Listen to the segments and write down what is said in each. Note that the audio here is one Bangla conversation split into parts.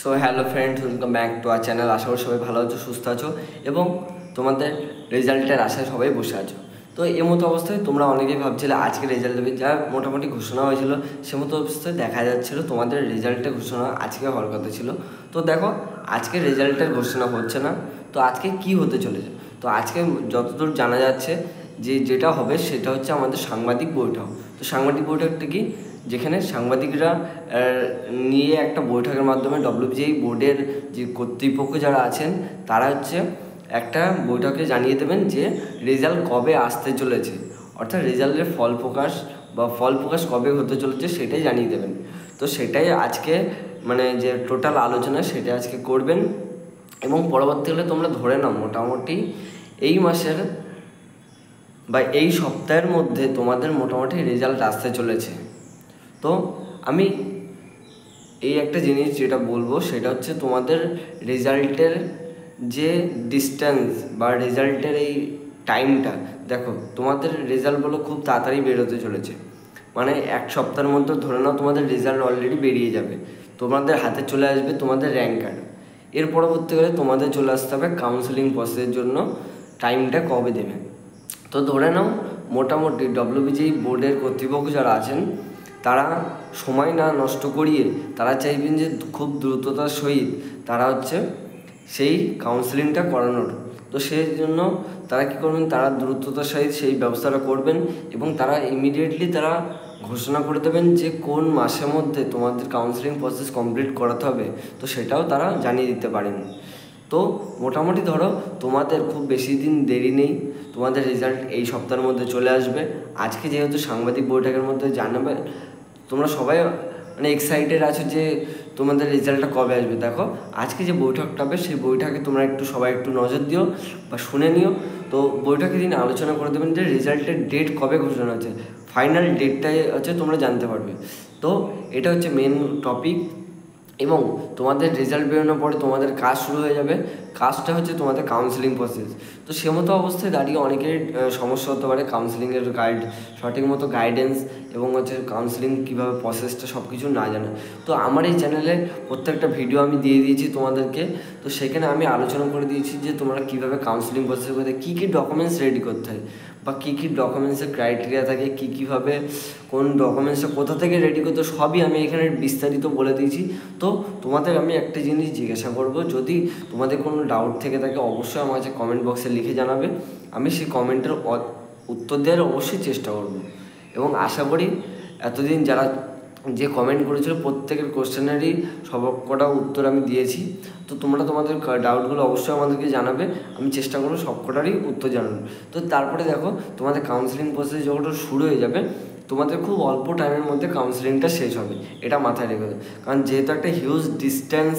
So hello friends, welcome back to our channel. আশা করি সবাই ভালো আছো, সুস্থ আছো এবং তোমাদের রেজাল্টের আশায় সবাই বসে আছো। তো এই মতো অবস্থায় তোমরা অনেকেই ভাবছিলে আজকে রেজাল্ট দেবে, যা মোটামুটি ঘোষণা হয়েছিল সে মতো অবস্থায় দেখা যাচ্ছিলো তোমাদের রেজাল্টের ঘোষণা আজকে হওয়ার কথা ছিল। তো দেখো, আজকে রেজাল্টের ঘোষণা হচ্ছে না। তো আজকে কি হতে চলেছে? তো আজকে যতদূর জানা যাচ্ছে যেটা হবে সেটা হচ্ছে আমাদের সাংবাদিক বৈঠক। তো সাংবাদিক বৈঠকটা কি, যেখানে সাংবাদিকরা নিয়ে একটা বৈঠকের মাধ্যমে ডব্লিউবিজিআই বোর্ডের যে কর্তৃপক্ষ যারা আছেন তারা হচ্ছে একটা বৈঠকে জানিয়ে দেবেন যে রেজাল্ট কবে আসতে চলেছে, অর্থাৎ রেজাল্টের ফল প্রকাশ কবে হতে চলেছে সেটাই জানিয়ে দেবেন। তো সেটাই আজকে যে টোটাল আলোচনা সেটা আজকে করবেন এবং পরবর্তীকালে তোমরা ধরে নাও মোটামুটি এই মাসের বা এই সপ্তাহের মধ্যে তোমাদের মোটামুটি রেজাল্ট আসতে চলেছে। তো আমি এই একটা জিনিস যেটা বলবো সেটা হচ্ছে তোমাদের রেজাল্টের যে ডিস্টেন্স বা রেজাল্টের এই টাইমটা, দেখো তোমাদের রেজাল্টগুলো খুব তাড়াতাড়ি বেরোতে চলেছে। এক সপ্তাহের মধ্যে ধরে নাও তোমাদের রেজাল্ট অলরেডি বেরিয়ে যাবে, তোমাদের হাতে চলে আসবে তোমাদের র্যাঙ্ক কার্ড। এর পরবর্তীকালে তোমাদের চলে আসতে হবে কাউন্সেলিং প্রসেসের জন্য টাইমটা কবে দেবে। তো ধরে নাও মোটামুটি ডব্লিউবিজিআই বোর্ডের কর্তৃপক্ষ যারা আছেন তারা সময় না নষ্ট করিয়ে তারা চাইবেন যে খুব দ্রুততার সহিত তারা হচ্ছে সেই কাউন্সেলিংটা করানোর। তো সেই জন্য তারা কী করবেন, তারা দ্রুততার সহিত সেই ব্যবস্থাটা করবেন এবং তারা ইমিডিয়েটলি তারা ঘোষণা করে দেবেন যে কোন মাসের মধ্যে তোমাদের কাউন্সেলিং প্রসেস কমপ্লিট করাতে হবে। তো সেটাও তারা জানিয়ে দিতে পারেন। তো মোটামুটি ধরো তোমাদের খুব বেশি দিন দেরি নেই, তোমাদের রেজাল্ট এই সপ্তাহের মধ্যে চলে আসবে। আজকে যেহেতু সাংবাদিক বৈঠকের মধ্যে জানাবে, তোমরা সবাই এক্সাইটেড আছো যে তোমাদের রেজাল্টটা কবে আসবে। দেখো আজকে যে বৈঠকটা হবে সেই বৈঠকে তোমরা সবাই একটু নজর দিও বা শুনে নিও। তো বৈঠকের দিন আলোচনা করে দেবেন যে রেজাল্টের ডেট কবে ঘোষণা হচ্ছে, ফাইনাল ডেটটাই হচ্ছে তোমরা জানতে পারবে। তো এটা হচ্ছে মেন টপিক। এবং তোমাদের রেজাল্ট বেরোনোর পরে তোমাদের কাজ শুরু হয়ে যাবে। কাজটা হচ্ছে তোমাদের কাউন্সেলিং প্রসেস। তো সে মতো অবস্থায় দাঁড়িয়ে অনেকের সমস্যা হতে পারে কাউন্সেলিংয়ের সঠিক মতো গাইডেন্স এবং কাউন্সেলিং কীভাবে প্রসেসটা সব কিছু না জানে। তো আমার এই চ্যানেলে প্রত্যেকটা ভিডিও আমি দিয়ে দিয়েছি তোমাদেরকে। তো সেখানে আমি আলোচনা করে দিয়েছি যে তোমরা কীভাবে কাউন্সেলিং প্রসেস করতে, কী কী ডকুমেন্টস রেডি করতে হয় বা কী কী ডকুমেন্টসের ক্রাইটেরিয়া থাকে, কীভাবে কোন ডকুমেন্টসটা কোথা থেকে রেডি করতে, সবই আমি এখানে বিস্তারিত বলে দিয়েছি। তো তোমাদের আমি একটা জিনিস জিজ্ঞাসা করব, যদি তোমাদের কোনো ডাউট থেকে থাকে অবশ্যই আমার কাছে কমেন্ট বক্সে লিখে জানাবে। আমি সেই কমেন্টের উত্তর দেওয়ার অবশ্যই চেষ্টা করব এবং আশা করি এতদিন যারা যে কমেন্ট করেছিল প্রত্যেকের কোশ্চেনেরই সবকটা উত্তর আমি দিয়েছি। তো তোমরা তোমাদের ডাউটগুলো অবশ্যই আমাদেরকে জানাবে, আমি চেষ্টা করবো সবকটারই উত্তর জানানোর। তো তারপরে দেখো তোমাদের কাউন্সেলিং প্রসেস যখন শুরু হয়ে যাবে তোমাদের খুব অল্প টাইমের মধ্যে কাউন্সেলিংটা শেষ হবে, এটা মাথায় রেখে দেবে। কারণ যেহেতু একটা হিউজ ডিস্টেন্স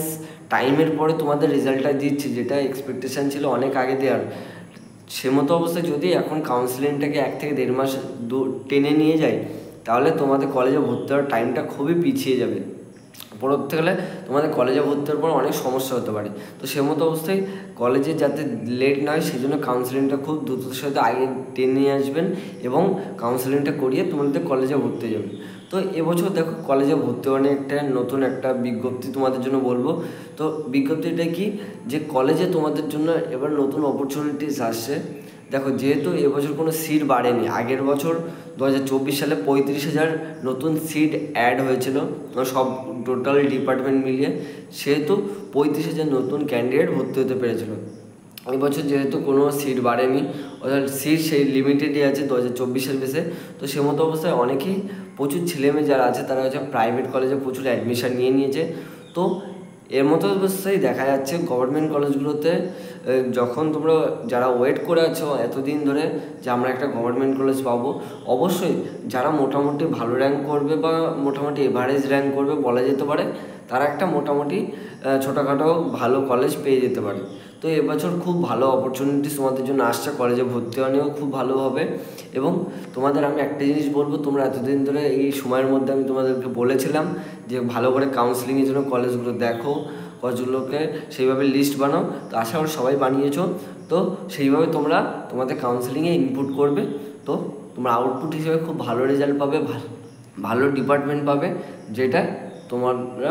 টাইমের পরে তোমাদের রেজাল্টটা দিচ্ছে, যেটা এক্সপেকটেশান ছিল অনেক আগে দেওয়ার, সে মতো অবস্থায় যদি এখন কাউন্সেলিংটাকে 1 থেকে 1.5 মাস টেনে নিয়ে যায় তাহলে তোমাদের কলেজে ভর্তি হওয়ার টাইমটা খুবই পিছিয়ে যাবে। পরবর্তীকালে তোমাদের কলেজে ভর্তি হওয়ার পর অনেক সমস্যা হতে পারে। তো সে মতো অবস্থায় কলেজে যাতে লেট না হয় সেই জন্য কাউন্সেলিংটা খুব দ্রুততার সাথে আগে টেনে নিয়ে আসবেন এবং কাউন্সেলিংটা করিয়ে তোমাদের কলেজে ভর্তি যাবেন। তো এবছর দেখো কলেজে ভর্তি হওয়া নিয়ে নতুন একটা বিজ্ঞপ্তি তোমাদের জন্য বলবো। তো বিজ্ঞপ্তিটা কি, যে কলেজে তোমাদের জন্য এবার নতুন অপরচুনিটিস আসছে। দেখো যেহেতু এবছর কোনো সিট বাড়েনি, আগের বছর 2024 সালে 35,000 নতুন সিট অ্যাড হয়েছিল সব টোটাল ডিপার্টমেন্ট মিলিয়ে, সেহেতু 35,000 নতুন ক্যান্ডিডেট ভর্তি হতে পেরেছিল। এবছর যেহেতু কোনো সিট বাড়েনি, অর্থাৎ সিট সেই লিমিটেডই আছে 2024-এর বেসে। তো সে মতো অবস্থায় অনেকেই প্রচুর ছেলেমেয়ে যারা আছে তারা প্রাইভেট কলেজে প্রচুর অ্যাডমিশান নিয়েছে। তো এর মতো অবস্থায় দেখা যাচ্ছে গভর্নমেন্ট কলেজগুলোতে যখন তোমরা যারা ওয়েট করে আছো এতদিন ধরে যে আমরা একটা গভর্নমেন্ট কলেজ পাবো, অবশ্যই যারা মোটামুটি ভালো র্যাঙ্ক করবে বা মোটামুটি এভারেজ র্যাঙ্ক করবে বলা যেতে পারে, তারা একটা মোটামুটি ছোটোখাটো ভালো কলেজ পেয়ে যেতে পারে। তো এবছর খুব ভালো অপরচুনিটিস তোমাদের জন্য আসছে, কলেজে ভর্তি হওয়া নিয়েও খুব ভালো হবে। এবং তোমাদের আমি একটা জিনিস বলবো, তোমরা এতদিন ধরে এই সময়ের মধ্যে আমি তোমাদেরকে বলেছিলাম যে ভালো করে কাউন্সেলিংয়ের জন্য কলেজগুলো দেখো, কলেজগুলোকে সেইভাবে লিস্ট বানাও। তো আশা করি সবাই বানিয়েছো। তো সেইভাবে তোমরা তোমাদের কাউন্সেলিংয়ে ইনপুট করবে। তো তোমরা আউটপুট হিসেবে খুব ভালো রেজাল্ট পাবে, ভালো ডিপার্টমেন্ট পাবে, যেটা তোমরা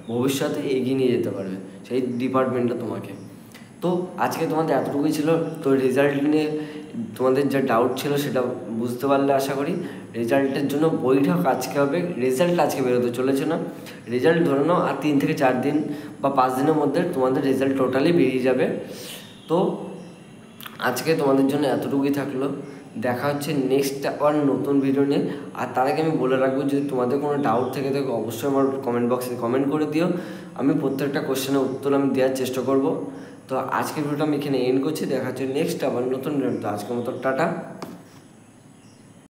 ভবিষ্যতে এগিয়ে নিয়ে যেতে পারবে সেই ডিপার্টমেন্টটা তোমাকে। তো আজকে তোমাদের এতটুকুই ছিল। তো রেজাল্ট নিয়ে তোমাদের যা ডাউট ছিল সেটা বুঝতে পারলে আশা করি। রেজাল্টের জন্য বৈঠক আজকে হবে, রেজাল্ট আজকে বেরোতে চলেছে না, রেজাল্ট ধরে নাও আর 3 থেকে 4 দিন বা 5 দিনের মধ্যে তোমাদের রেজাল্ট টোটালি বেরিয়ে যাবে। তো আজকে তোমাদের জন্য এতটুকুই থাকলো, দেখা হচ্ছে নেক্সট আবার নতুন ভিডিও নিয়ে। আর তার আগে আমি বলে রাখবো, যদি তোমাদের কোনো ডাউট থেকে থাকে অবশ্যই আমার কমেন্ট বক্সে কমেন্ট করে দিও, আমি প্রত্যেকটা কোশ্চেনের উত্তর আমি দেওয়ার চেষ্টা করব। তো আজকের ভিডিওটা আমি এখানে এন্ড করছি, দেখা হচ্ছে নেক্সট আবার নতুন ভিডিও। তো আজকের মতো টাটা।